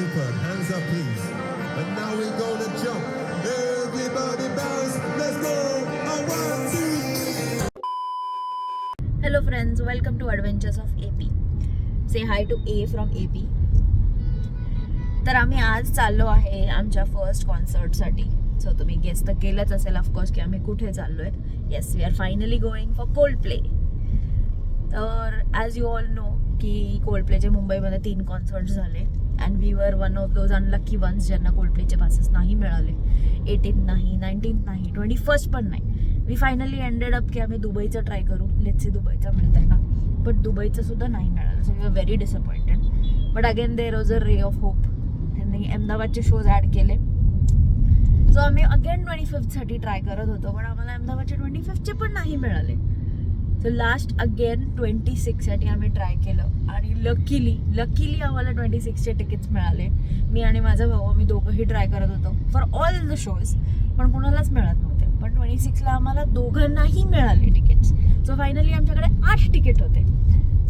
people, hands up please. And now we're gonna jump. Everybody bounce, let's go. I want to. Hello friends, welcome to Adventures of AP. Say hi to A from AP. तर आम्ही आज चाललो आहे आमच्या first कॉन्सर्टसाठी. So तुम्ही guess तर केलंच असेल ऑफकोर्स की आम्ही कुठे चाललो आहे. Yes, we are finally going for Coldplay. तर ॲज यू ऑल नो की कोल्ड प्लेचे मुंबईमध्ये 3 कॉन्सर्ट्स झाले and we were one of those unlucky ones ज्यांना कोल्ड प्लेचे पासेस नाही मिळाले. 18th नाही, 19th नाही, 21st पण नाही. वी फायनली एंडेड अप की आम्ही दुबईचं ट्राय करू. लेट्स सी दुबईचं मिळत आहे का, बट दुबईचं सुद्धा नाही मिळालं. So we are very disappointed. But again there was a ray of hope. त्यांनी अहमदाबादचे शोज ॲड केले. सो आम्ही अगेन 25th ट्राय करत होतो, पण आम्हाला अहमदाबादचे 25th पण नाही मिळाले. सो लास्ट अगेन 26साठी आम्ही ट्राय केलं आणि लकीली आम्हाला 26चे तिकीट्स मिळाले. मी आणि माझा भाऊ आम्ही दोघंही ट्राय करत होतो फॉर ऑल द शोज, पण कोणालाच मिळत नव्हते. पण 26ला आम्हाला दोघांनाही मिळाले तिकीट्स. सो फायनली आमच्याकडे 8 तिकीट होते.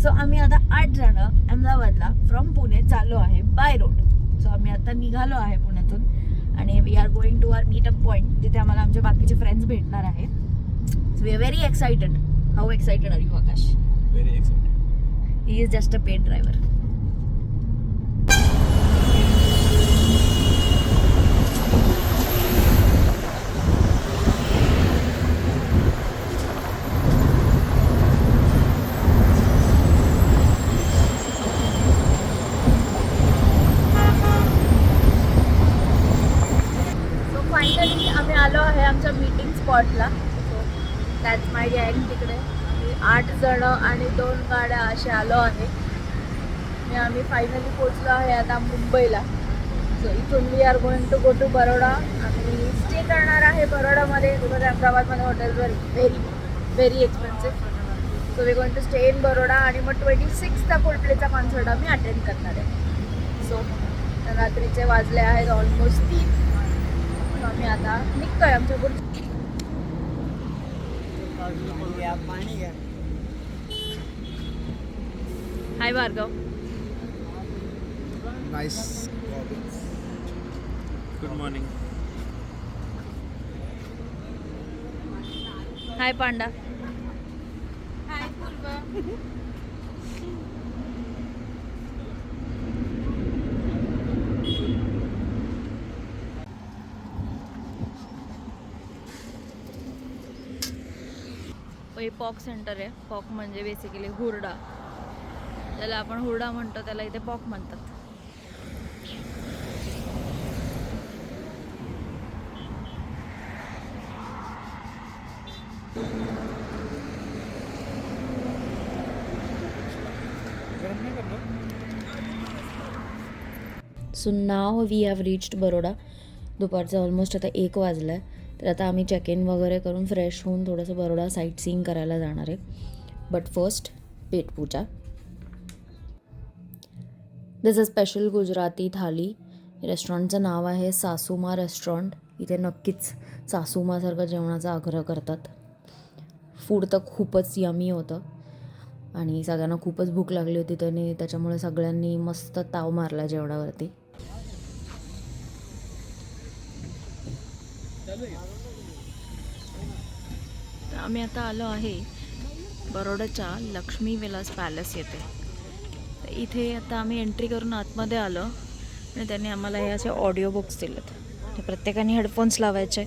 सो आम्ही आता 8 जण अहमदाबादला फ्रॉम पुणे चाललो आहे बाय रोड. सो आम्ही आता निघालो आहे पुण्यातून आणि we are going to our meetup point, जिथे आम्हाला आमचे बाकीचे फ्रेंड्स भेटणार आहेत. So we are very excited. How excited are you, Akash? Very excited. He is just a paid driver. So finally आम्ही आलो आहे आमच्या मीटिंग स्पॉटला. दॅट्स माय गँग. तिकडे आम्ही 8 जण आणि 2 गाड्या असे आलो आहे. आम्ही फायनली पोचलो आहे आता मुंबईला. सो इथून we are going to go to Baroda. आम्ही स्टे करणार आहे बरोडामध्ये, बिकॉज अहमदाबादमध्ये hotels were very expensive. So we going to stay in Baroda आणि मग 26चा कोल्ड प्लेचा कॉन्सर्ट आम्ही अटेंड करणार आहे. सो रात्रीचे वाजले आहेत ऑलमोस्ट 3. सो आम्ही आता निघतोय आमच्या पुढे. हाय भार्गव. Nice. Good morning. हाय पांडा. हाय पूर्व. हे पॉक सेंटर आहे. पॉक म्हणजे बेसिकली हुरडा. ज्याला आपण हुरडा म्हणतो त्याला इथे पॉक म्हणतात. So now we have reached Baroda. दुपारचं ऑलमोस्ट आता 1 वाजलं आहे. तर आता आम्ही चेक इन वगैरे करून फ्रेश होऊन थोडंसं बरोडा साईट सीइंग करायला जाणार आहे. बट फर्स्ट पेटपूजा. This a special Gujarati thali. रेस्टॉरंटचं नाव आहे सासूमा रेस्टॉरंट. इथे नक्कीच सासूमासारखं जेवणाचा आग्रह करतात. फूड तर खूपच यमी होतं आणि सगळ्यांना खूपच भूक लागली होती. त्याच्यामुळे सगळ्यांनी मस्त ताव मारला जेवणावरती. आम्ही आता आलो आहे बरोडाच्या लक्ष्मी विलास पॅलेस येथे. तर इथे आता आम्ही एंट्री करून आतमध्ये आलो आणि त्यांनी आम्हाला हे असे ऑडिओ बुक्स दिलेत. ते प्रत्येकाने हेडफोन्स लावायचे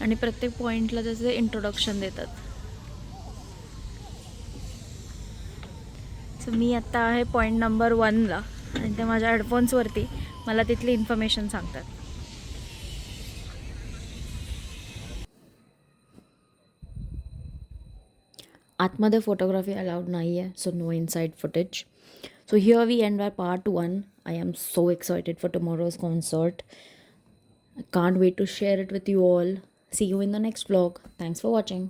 आणि प्रत्येक पॉईंटला त्याचे इंट्रोडक्शन देतात. सो मी आत्ता आहे पॉईंट नंबर 1ला आणि ते माझ्या हेडफोन्सवरती मला तिथली इन्फॉर्मेशन सांगतात. आतमध्ये फोटोग्राफी अलाउड नाही आहे, so no inside footage. So here we end our part 1. I am so excited for tomorrow's concert. I can't wait to share it with you all. See you in the next vlog. Thanks for watching.